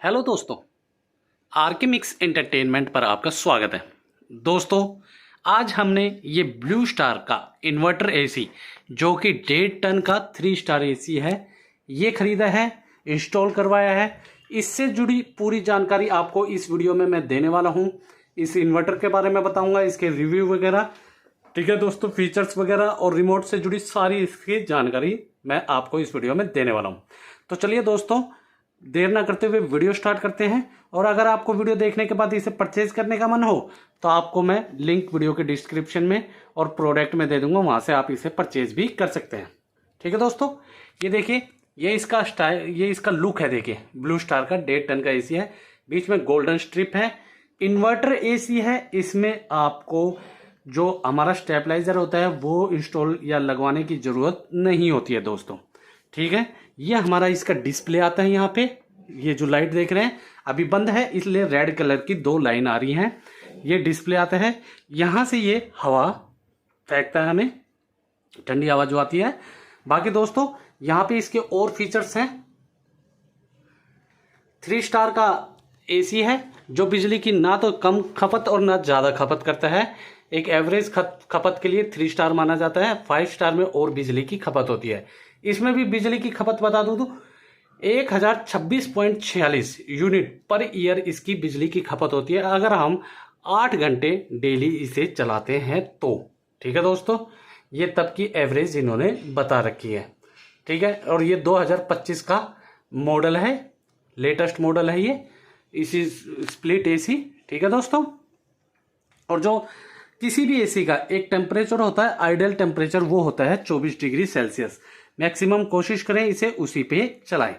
Hello दोस्तों, R K mix entertainment पर आपका स्वागत है। दोस्तों, आज हमने ये ब्लू स्टार का इन्वर्टर एसी जो कि 1.5 टन का 3 स्टार एसी है, ये खरीदा है, इंस्टॉल करवाया है। इससे जुड़ी पूरी जानकारी आपको इस वीडियो में मैं देने वाला हूँ। इस इन्वर्टर के बारे में बताऊँगा, इसके रिव्यू वगैरह, ठीक है दोस्तों, फीचर्स वगैरह और रिमोट से जुड़ी सारी इसकी जानकारी मैं आपको इस वीडियो में देने वाला हूँ। तो चलिए दोस्तों, देर ना करते हुए वीडियो स्टार्ट करते हैं। और अगर आपको वीडियो देखने के बाद इसे परचेज करने का मन हो तो आपको मैं लिंक वीडियो के डिस्क्रिप्शन में और प्रोडक्ट में दे दूंगा, वहां से आप इसे परचेज भी कर सकते हैं। ठीक है दोस्तों, ये देखिए, ये इसका स्टाइल, ये इसका लुक है। देखिए, ब्लू स्टार का 1.5 टन का एसी है, बीच में गोल्डन स्ट्रिप है, इन्वर्टर एसी है। इसमें आपको जो हमारा स्टेबलाइजर होता है वो इंस्टॉल या लगवाने की जरूरत नहीं होती है दोस्तों। ठीक है, ये हमारा इसका डिस्प्ले आता है। यहाँ पे ये जो लाइट देख रहे हैं अभी बंद है, इसलिए रेड कलर की 2 लाइन आ रही हैं। ये डिस्प्ले आता है, यहाँ से ये हवा फेंकता है हमें, ठंडी हवा जो आती है। बाकी दोस्तों, यहाँ पे इसके और फीचर्स हैं। 3 स्टार का एसी है जो बिजली की ना तो कम खपत और ना ज़्यादा खपत करता है। एक एवरेज खपत के लिए 3 स्टार माना जाता है। 5 स्टार में और बिजली की खपत होती है। इसमें भी बिजली की खपत बता दूं तो 1026.46 यूनिट पर ईयर इसकी बिजली की खपत होती है, अगर हम 8 घंटे डेली इसे चलाते हैं तो। ठीक है दोस्तों, ये तब की एवरेज इन्होंने बता रखी है। ठीक है, और ये 2025 का मॉडल है, लेटेस्ट मॉडल है ये, इसी स्प्लिट एसी। ठीक है दोस्तों, और जो किसी भी एसी का एक टेम्परेचर होता है, आइडियल टेम्परेचर, वो होता है 24 डिग्री सेल्सियस। मैक्सिमम कोशिश करें इसे उसी पे चलाएं।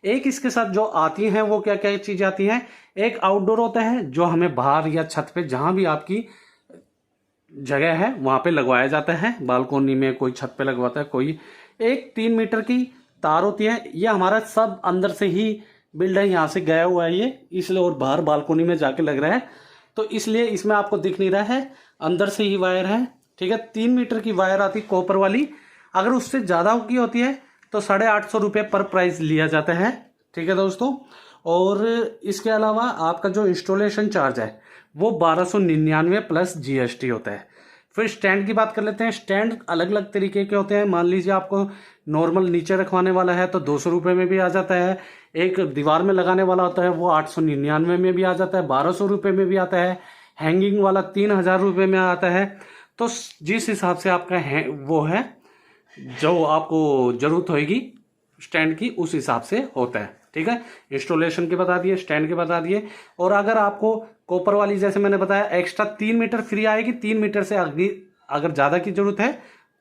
एक इसके साथ जो आती हैं वो क्या क्या चीजें आती हैं। एक आउटडोर होता है जो हमें बाहर या छत पे, जहां भी आपकी जगह है वहां पे लगवाया जाता है। बालकोनी में कोई छत पे लगवाता है, कोई। एक 3 मीटर की तार होती है, ये हमारा सब अंदर से ही बिल्ड है, यहाँ से गया हुआ है ये, इसलिए, और बाहर बालकोनी में जाके लग रहा है तो इसलिए इसमें आपको दिख नहीं रहा है, अंदर से ही वायर है। ठीक है, 3 मीटर की वायर आती है कॉपर वाली। अगर उससे ज़्यादा की होती है तो 850 रुपये पर प्राइस लिया जाता है। ठीक है दोस्तों, और इसके अलावा आपका जो इंस्टॉलेशन चार्ज है वो 1299 प्लस जीएसटी होता है। फिर स्टैंड की बात कर लेते हैं। स्टैंड अलग अलग तरीके के होते हैं। मान लीजिए आपको नॉर्मल नीचे रखवाने वाला है तो 200 रुपये में भी आ जाता है। एक दीवार में लगाने वाला होता है वो 899 में भी आ जाता है, 1200 रुपये में भी आता है। हैंगिंग वाला 3000 रुपये में आता है। तो जिस हिसाब से आपका है वो है, जो आपको जरूरत होगी स्टैंड की, उस हिसाब से होता है। ठीक है, इंस्टॉलेशन के बता दिए, स्टैंड के बता दिए। और अगर आपको कॉपर वाली, जैसे मैंने बताया, एक्स्ट्रा 3 मीटर फ्री आएगी। 3 मीटर से अगर ज़्यादा की जरूरत है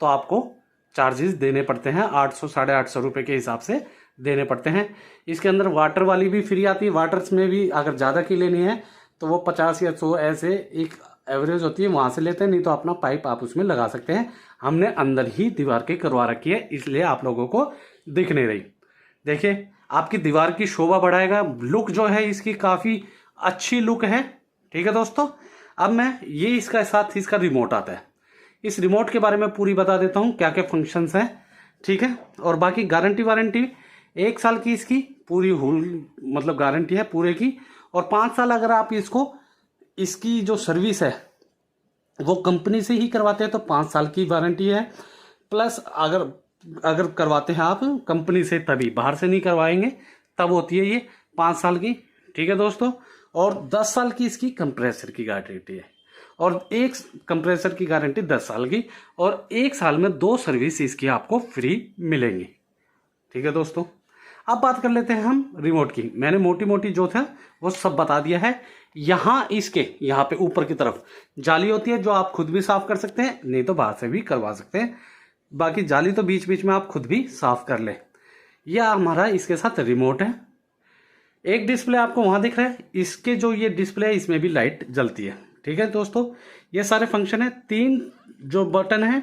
तो आपको चार्जेस देने पड़ते हैं, 800 850 रुपये के हिसाब से देने पड़ते हैं। इसके अंदर वाटर वाली भी फ्री आती है। वाटर्स में भी अगर ज़्यादा की लेनी है तो वो 50 या 100 ऐसे एक एवरेज होती है, वहां से लेते हैं। नहीं तो अपना पाइप आप उसमें लगा सकते हैं। हमने अंदर ही दीवार के करवा रखी है, इसलिए आप लोगों को दिख नहीं रही। देखिए, आपकी दीवार की शोभा बढ़ाएगा। लुक जो है इसकी काफी अच्छी लुक है। ठीक है दोस्तों, अब मैं ये इसका साथ इसका रिमोट आता है, इस रिमोट के बारे में पूरी बता देता हूँ क्या क्या फंक्शंस हैं। ठीक है, और बाकी गारंटी वारंटी 1 साल की इसकी पूरी मतलब गारंटी है पूरे की। और 5 साल अगर आप इसकी जो सर्विस है वो कंपनी से ही करवाते हैं तो 5 साल की वारंटी है। प्लस अगर करवाते हैं आप कंपनी से, तभी, बाहर से नहीं करवाएंगे तब होती है ये 5 साल की। ठीक है दोस्तों, और 10 साल की इसकी कंप्रेसर की गारंटी है, और एक कंप्रेसर की गारंटी 10 साल की, और 1 साल में 2 सर्विस इसकी आपको फ्री मिलेंगी। ठीक है दोस्तों, अब बात कर लेते हैं हम रिमोट की। मैंने मोटी मोटी जो था वो सब बता दिया है। यहाँ पे ऊपर की तरफ जाली होती है जो आप खुद भी साफ कर सकते हैं, नहीं तो बाहर से भी करवा सकते हैं। बाकी जाली तो बीच बीच में आप खुद भी साफ कर ले। यह हमारा इसके साथ रिमोट है। एक डिस्प्ले आपको वहां दिख रहा है, इसके जो ये डिस्प्ले है इसमें भी लाइट जलती है। ठीक है दोस्तों, ये सारे फंक्शन है। 3 जो बटन है,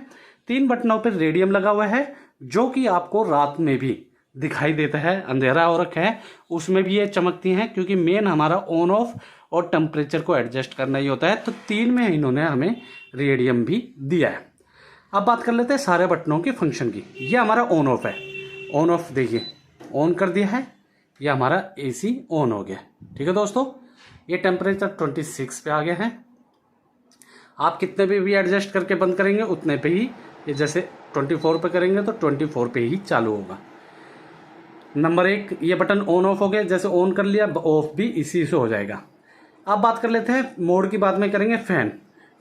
3 बटनों पर रेडियम लगा हुआ है जो कि आपको रात में भी दिखाई देता है। अंधेरा हो रखा है उसमें भी ये चमकती हैं, क्योंकि मेन हमारा ऑन ऑफ और टेम्परेचर को एडजस्ट करना ही होता है। तो 3 में इन्होंने हमें रेडियम भी दिया है। अब बात कर लेते हैं सारे बटनों के फंक्शन की। ये हमारा ऑन ऑफ है। ऑन ऑफ देखिए, ऑन कर दिया है, ये हमारा AC ऑन हो गया। ठीक है दोस्तों, ये टेम्परेचर 26 पे आ गया है। आप कितने पे भी एडजस्ट करके बंद करेंगे उतने पे ही, ये जैसे 24 पे करेंगे तो 24 पे ही चालू होगा। नंबर 1 ये बटन ऑन ऑफ हो गया, जैसे ऑन कर लिया ऑफ भी इसी से हो जाएगा। अब बात कर लेते हैं मोड की, बाद में करेंगे फैन।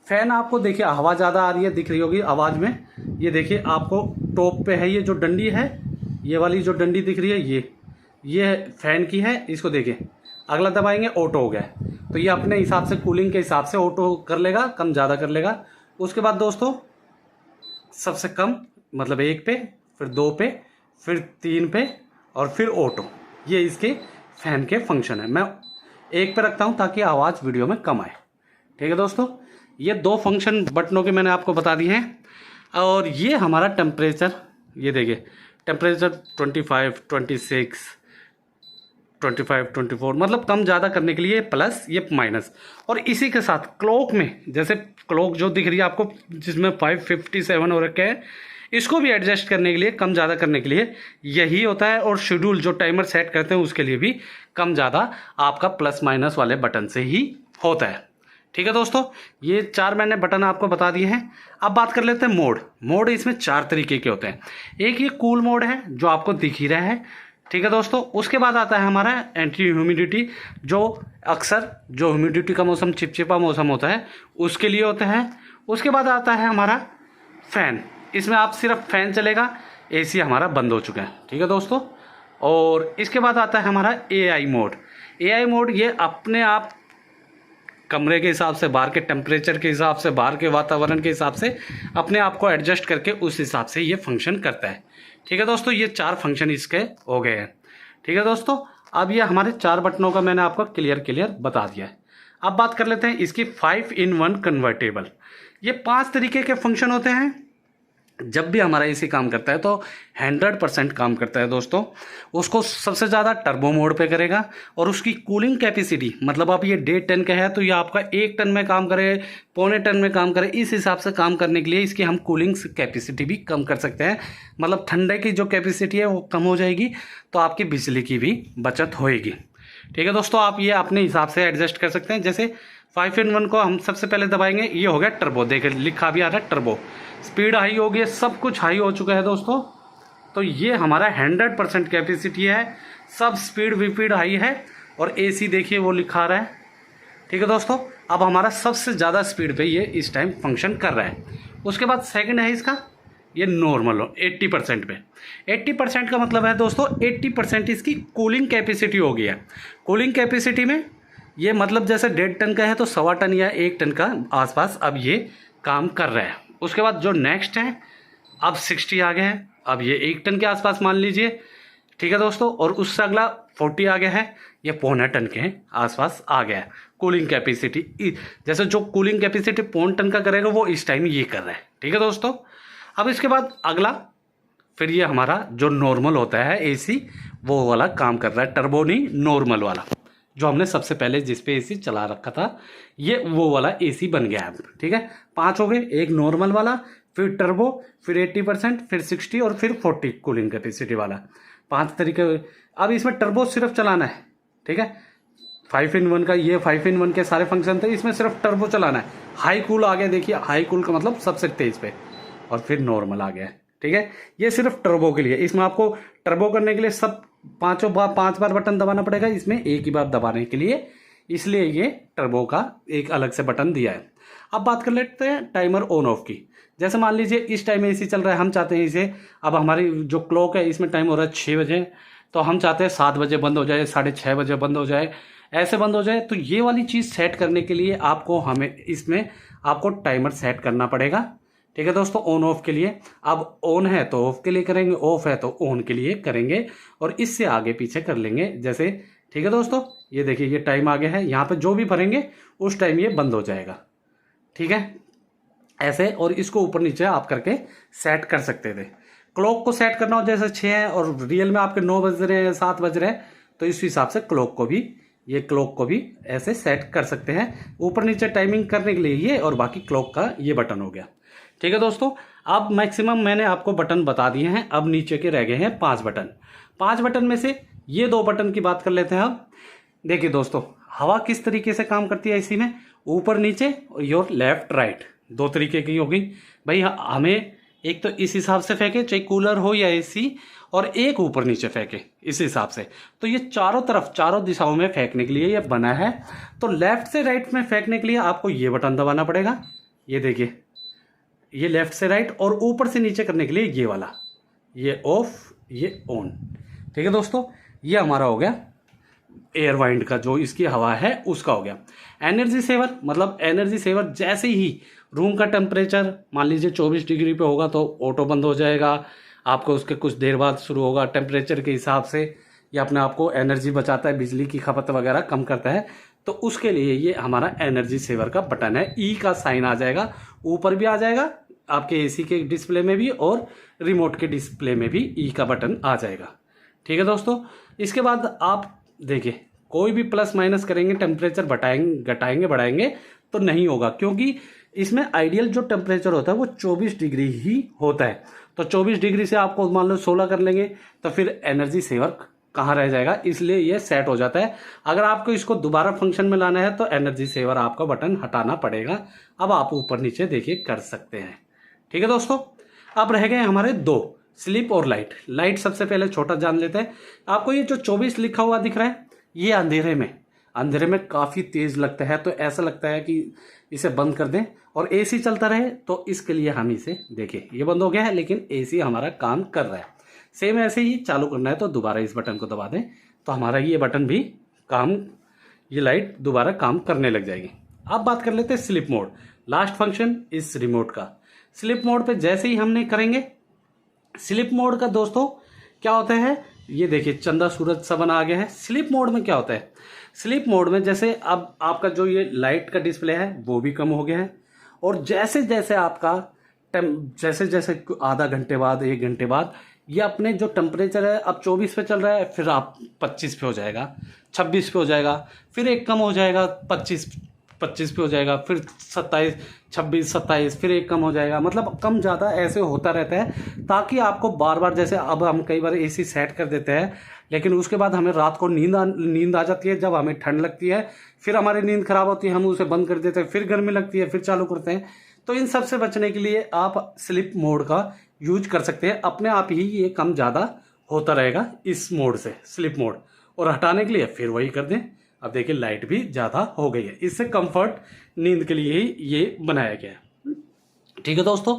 फैन आपको देखिए हवा ज़्यादा आ रही है, दिख रही होगी आवाज़ में। ये देखिए आपको टॉप पे है, ये जो डंडी है, ये वाली जो डंडी दिख रही है ये फैन की है। इसको देखिए, अगला दबाएंगे ऑटो हो गया, तो ये अपने हिसाब से कूलिंग के हिसाब से ऑटो कर लेगा, कम ज़्यादा कर लेगा। उसके बाद दोस्तों सबसे कम मतलब 1 पे, फिर 2 पे, फिर 3 पे और फिर ऑटो। ये इसके फैन के फंक्शन है। मैं 1 पे रखता हूँ ताकि आवाज़ वीडियो में कम आए। ठीक है दोस्तों, ये 2 फंक्शन बटनों के मैंने आपको बता दिए हैं। और ये हमारा टेम्परेचर, ये देखिए टेम्परेचर 25, 26, 25, 24 मतलब कम ज़्यादा करने के लिए प्लस, ये माइनस। और इसी के साथ क्लॉक में, जैसे क्लॉक जो दिख रही है आपको जिसमें 5:57 हो रखे हैं, इसको भी एडजस्ट करने के लिए, कम ज़्यादा करने के लिए यही होता है। और शेड्यूल जो टाइमर सेट करते हैं उसके लिए भी कम ज़्यादा आपका प्लस माइनस वाले बटन से ही होता है। ठीक है दोस्तों, ये 4 मैंने बटन आपको बता दिए हैं। अब बात कर लेते हैं मोड। मोड इसमें 4 तरीके के होते हैं। एक ये कूल मोड है जो आपको दिख ही रहा है। ठीक है दोस्तों, उसके बाद आता है हमारा एंटी ह्यूमिडिटी, जो अक्सर जो ह्यूमिडिटी का मौसम, चिपचिपा मौसम होता है उसके लिए होता है। उसके बाद आता है हमारा फैन, इसमें आप सिर्फ फैन चलेगा, AC हमारा बंद हो चुका है। ठीक है दोस्तों, और इसके बाद आता है हमारा AI मोड। AI मोड ये अपने आप कमरे के हिसाब से, बाहर के टेम्परेचर के हिसाब से, बाहर के वातावरण के हिसाब से अपने आप को एडजस्ट करके उस हिसाब से ये फंक्शन करता है। ठीक है दोस्तों, ये 4 फंक्शन इसके हो गए हैं। ठीक है दोस्तों, अब ये हमारे 4 बटनों का मैंने आपको क्लियर बता दिया है। अब बात कर लेते हैं इसकी 5-in-1 कन्वर्टेबल। ये 5 तरीके के फंक्शन होते हैं। जब भी हमारा AC काम करता है तो 100% काम करता है दोस्तों। उसको सबसे ज़्यादा टर्बो मोड पे करेगा, और उसकी कूलिंग कैपेसिटी, मतलब आप ये 1.5 टन का है तो ये आपका 1 टन में काम करे, 0.25 टन में काम करे, इस हिसाब से काम करने के लिए इसकी हम कूलिंग कैपेसिटी भी कम कर सकते हैं। मतलब ठंडे की जो कैपेसिटी है वो कम हो जाएगी, तो आपकी बिजली की भी बचत होएगी। ठीक है दोस्तों, आप ये अपने हिसाब से एडजस्ट कर सकते हैं। जैसे 5-in-1 को हम सबसे पहले दबाएंगे, ये हो गया टर्बो, देखिए लिखा भी आ रहा है टर्बो। स्पीड हाई हो गई, सब कुछ हाई हो चुका है दोस्तों। तो ये हमारा 100% कैपेसिटी है, सब स्पीड विपीड हाई है, और AC देखिए वो लिखा रहा है। ठीक है दोस्तों, अब हमारा सबसे ज़्यादा स्पीड पे ये इस टाइम फंक्शन कर रहा है। उसके बाद सेकंड है इसका, ये नॉर्मल हो 80% पे। 80% का मतलब है दोस्तों 80% इसकी कूलिंग कैपेसिटी हो गई है। कूलिंग कैपेसिटी में ये मतलब जैसे 1.5 टन का है तो 1.25 टन या 1 टन का आसपास अब ये काम कर रहा है। उसके बाद जो नेक्स्ट है, अब 60 आ गया है, अब ये 1 टन के आसपास मान लीजिए। ठीक है दोस्तों, और उससे अगला 40 आ गया है, ये 0.25 टन के आसपास आ गया है कूलिंग कैपेसिटी। जैसे जो कूलिंग कैपेसिटी 0.25 टन का करेगा वो इस टाइम ये कर रहा है। ठीक है दोस्तों, अब इसके बाद अगला फिर ये हमारा जो नॉर्मल होता है AC, वो वाला काम कर रहा है, टर्बो नहीं नॉर्मल वाला, जो हमने सबसे पहले जिस पे AC चला रखा था, ये वो वाला AC बन गया है। ठीक है, 5 हो गए, एक नॉर्मल वाला, फिर टर्बो, फिर 80%, फिर 60 और फिर 40 कूलिंग कैपेसिटी वाला, 5 तरीके। अब इसमें टर्बो सिर्फ चलाना है। ठीक है, 5-in-1 का ये 5-in-1 के सारे फंक्शन थे, इसमें सिर्फ टर्बो चलाना है। हाई कूल आ गया, देखिए हाई कूल का मतलब सबसे तेज पे, और फिर नॉर्मल आ गया। ठीक है, ये सिर्फ टर्बो के लिए। इसमें आपको टर्बो करने के लिए सब 5 बार बटन दबाना पड़ेगा, इसमें एक ही बार दबाने के लिए, इसलिए ये टर्बो का एक अलग से बटन दिया है। अब बात कर लेते हैं टाइमर ऑन ऑफ की। जैसे मान लीजिए इस टाइम AC चल रहा है, हम चाहते हैं इसे, अब हमारी जो क्लॉक है इसमें टाइम हो रहा है 6 बजे, तो हम चाहते हैं 7 बजे बंद हो जाए, 6:30 बजे बंद हो जाए, ऐसे बंद हो जाए। तो ये वाली चीज़ सेट करने के लिए आपको इसमें आपको टाइमर सेट करना पड़ेगा। ठीक है दोस्तों, ऑन ऑफ के लिए, अब ऑन है तो ऑफ के लिए करेंगे, ऑफ है तो ऑन के लिए करेंगे, और इससे आगे पीछे कर लेंगे जैसे। ठीक है दोस्तों, ये देखिए ये टाइम आ गया है, यहाँ पे जो भी भरेंगे उस टाइम ये बंद हो जाएगा। ठीक है, ऐसे, और इसको ऊपर नीचे आप करके सेट कर सकते थे। क्लॉक को सेट करना हो जैसे 6 है और रियल में आपके 9 बज रहे हैं, 7 बज रहे हैं, तो इस हिसाब से क्लॉक को भी ऐसे सेट कर सकते हैं। ऊपर नीचे टाइमिंग करने के लिए ये, और बाकी क्लॉक का ये बटन हो गया। ठीक है दोस्तों, अब मैक्सिमम मैंने आपको बटन बता दिए हैं। अब नीचे के रह गए हैं 5 बटन। 5 बटन में से ये दो बटन की बात कर लेते हैं अब। देखिए दोस्तों, हवा किस तरीके से काम करती है एसी में, ऊपर नीचे और लेफ्ट राइट, दो तरीके की होगी भाई। हमें एक तो इस हिसाब से फेंके, चाहे कूलर हो या एसी, और एक ऊपर नीचे फेंके इस हिसाब से। तो ये चारों तरफ, चारों दिशाओं में फेंकने के लिए ये बना है। तो लेफ्ट से राइट में फेंकने के लिए आपको ये बटन दबाना पड़ेगा, ये देखिए, ये लेफ्ट से राइट, और ऊपर से नीचे करने के लिए ये वाला, ये ऑफ ये ऑन। ठीक है दोस्तों, ये हमारा हो गया एयर वाइंड का, जो इसकी हवा है उसका हो गया। एनर्जी सेवर, मतलब एनर्जी सेवर जैसे ही रूम का टेम्परेचर मान लीजिए 24 डिग्री पे होगा तो ऑटो बंद हो जाएगा, आपको उसके कुछ देर बाद शुरू होगा। टेम्परेचर के हिसाब से ये अपने आप को एनर्जी बचाता है, बिजली की खपत वगैरह कम करता है। तो उसके लिए ये हमारा एनर्जी सेवर का बटन है। ई का साइन आ जाएगा, ऊपर भी आ जाएगा आपके एसी के डिस्प्ले में भी, और रिमोट के डिस्प्ले में भी ई का बटन आ जाएगा। ठीक है दोस्तों, इसके बाद आप देखिए, कोई भी प्लस माइनस करेंगे, टेम्परेचर घटाएंगे बढ़ाएंगे तो नहीं होगा, क्योंकि इसमें आइडियल जो टेम्परेचर होता है वो 24 डिग्री ही होता है। तो 24 डिग्री से आपको मान लो 16 कर लेंगे तो फिर एनर्जी सेवर कहाँ रह जाएगा, इसलिए ये सेट हो जाता है। अगर आपको इसको दोबारा फंक्शन में लाना है तो एनर्जी सेवर आपका बटन हटाना पड़ेगा। अब आप ऊपर नीचे देखिए कर सकते हैं। ठीक है दोस्तों, अब रह गए हमारे दो, स्लीप और लाइट। लाइट सबसे पहले छोटा जान लेते हैं। आपको ये जो 24 लिखा हुआ दिख रहा है, ये अंधेरे में काफ़ी तेज़ लगता है, तो ऐसा लगता है कि इसे बंद कर दें और एसी चलता रहे। तो इसके लिए हम इसे देखिए, ये बंद हो गया है लेकिन एसी हमारा काम कर रहा है। सेम ऐसे ही चालू करना है तो दोबारा इस बटन को दबा दें तो हमारा ये बटन भी काम, ये लाइट दोबारा काम करने लग जाएगी। अब बात कर लेते हैं स्लीप मोड, लास्ट फंक्शन इस रिमोट का। स्लीप मोड पे जैसे ही हमने करेंगे, स्लीप मोड का दोस्तों क्या होता है, ये देखिए चंदा सूरज सा बना आ गया है। स्लीप मोड में क्या होता है, स्लीप मोड में जैसे अब आपका जो ये लाइट का डिस्प्ले है वो भी कम हो गया है, और जैसे जैसे आपका जैसे आधा घंटे बाद 1 घंटे बाद ये अपने जो टेम्परेचर है अब 24 पे चल रहा है, फिर आप 25 पे हो जाएगा, 26 पे हो जाएगा, फिर एक कम हो जाएगा 25 पे हो जाएगा, फिर 27, 26, 27, फिर एक कम हो जाएगा। मतलब कम ज़्यादा ऐसे होता रहता है, ताकि आपको बार बार, जैसे अब हम कई बार एसी सेट कर देते हैं लेकिन उसके बाद हमें रात को नींद आ जाती है, जब हमें ठंड लगती है फिर हमारी नींद खराब होती है, हम उसे बंद कर देते हैं, फिर गर्मी लगती है फिर चालू करते हैं। तो इन सब से बचने के लिए आप स्लीप मोड का यूज कर सकते हैं, अपने आप ही ये कम ज़्यादा होता रहेगा इस मोड से, स्लीप मोड। और हटाने के लिए फिर वही कर दें। अब देखिए लाइट भी ज़्यादा हो गई है, इससे कंफर्ट नींद के लिए ही ये बनाया गया है। ठीक है दोस्तों,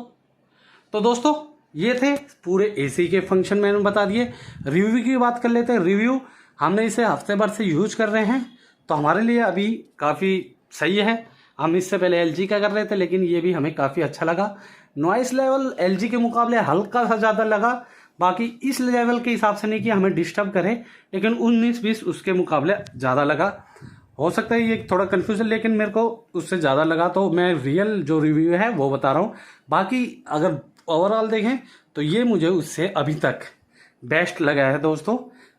तो दोस्तों ये थे पूरे एसी के फंक्शन मैंने बता दिए। रिव्यू की बात कर लेते हैं। रिव्यू, हमने इसे हफ्ते भर से यूज कर रहे हैं तो हमारे लिए अभी काफ़ी सही है। हम इससे पहले एलजी का कर रहे थे लेकिन ये भी हमें काफ़ी अच्छा लगा। नॉइस लेवल एलजी के मुकाबले हल्का सा ज़्यादा लगा, बाकी इस लेवल के हिसाब से नहीं कि हमें डिस्टर्ब करे, लेकिन 19-20 उसके मुकाबले ज़्यादा लगा। हो सकता है ये थोड़ा कन्फ्यूजन, लेकिन मेरे को उससे ज़्यादा लगा, तो मैं रियल जो रिव्यू है वो बता रहा हूँ। बाकी अगर ओवरऑल देखें तो ये मुझे उससे अभी तक बेस्ट लगा है दोस्तों।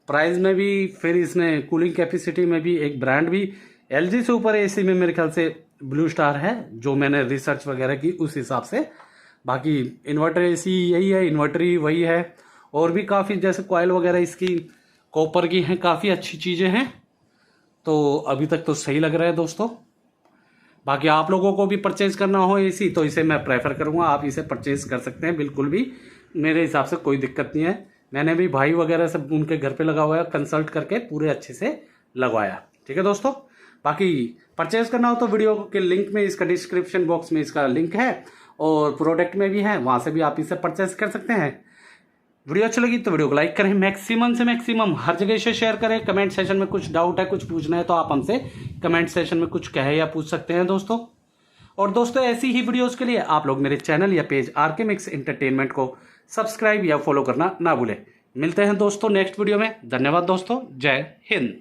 प्राइस में भी, फिर इसमें कूलिंग कैपेसिटी में भी, एक ब्रांड भी एलजी से ऊपर एसी में मेरे ख्याल से ब्लू स्टार है, जो मैंने रिसर्च वगैरह की उस हिसाब से। बाकी इन्वर्टर एसी यही है, इन्वर्टर ही वही है, और भी काफ़ी जैसे कॉइल वगैरह इसकी कॉपर की हैं, काफ़ी अच्छी चीज़ें हैं। तो अभी तक तो सही लग रहा है दोस्तों। बाकी आप लोगों को भी परचेज करना हो एसी तो इसे मैं प्रेफर करूँगा, आप इसे परचेज कर सकते हैं, बिल्कुल भी मेरे हिसाब से कोई दिक्कत नहीं है। मैंने भी भाई वगैरह सब उनके घर पे लगा हुआ है, कंसल्ट करके पूरे अच्छे से लगवाया। ठीक है दोस्तों, बाकी परचेज करना हो तो वीडियो के लिंक में, इसका डिस्क्रिप्शन बॉक्स में इसका लिंक है, और प्रोडक्ट में भी है, वहाँ से भी आप इसे परचेज कर सकते हैं। वीडियो अच्छी लगी तो वीडियो को लाइक करें, मैक्सिमम से मैक्सिमम हर जगह से शेयर करें। कमेंट सेशन में कुछ डाउट है, कुछ पूछना है तो आप हमसे कमेंट सेशन में कुछ कहे या पूछ सकते हैं दोस्तों। और दोस्तों ऐसी ही वीडियोस के लिए आप लोग मेरे चैनल या पेज आरके मिक्स एंटरटेनमेंट को सब्सक्राइब या फॉलो करना ना भूलें। मिलते हैं दोस्तों नेक्स्ट वीडियो में। धन्यवाद दोस्तों, जय हिंद।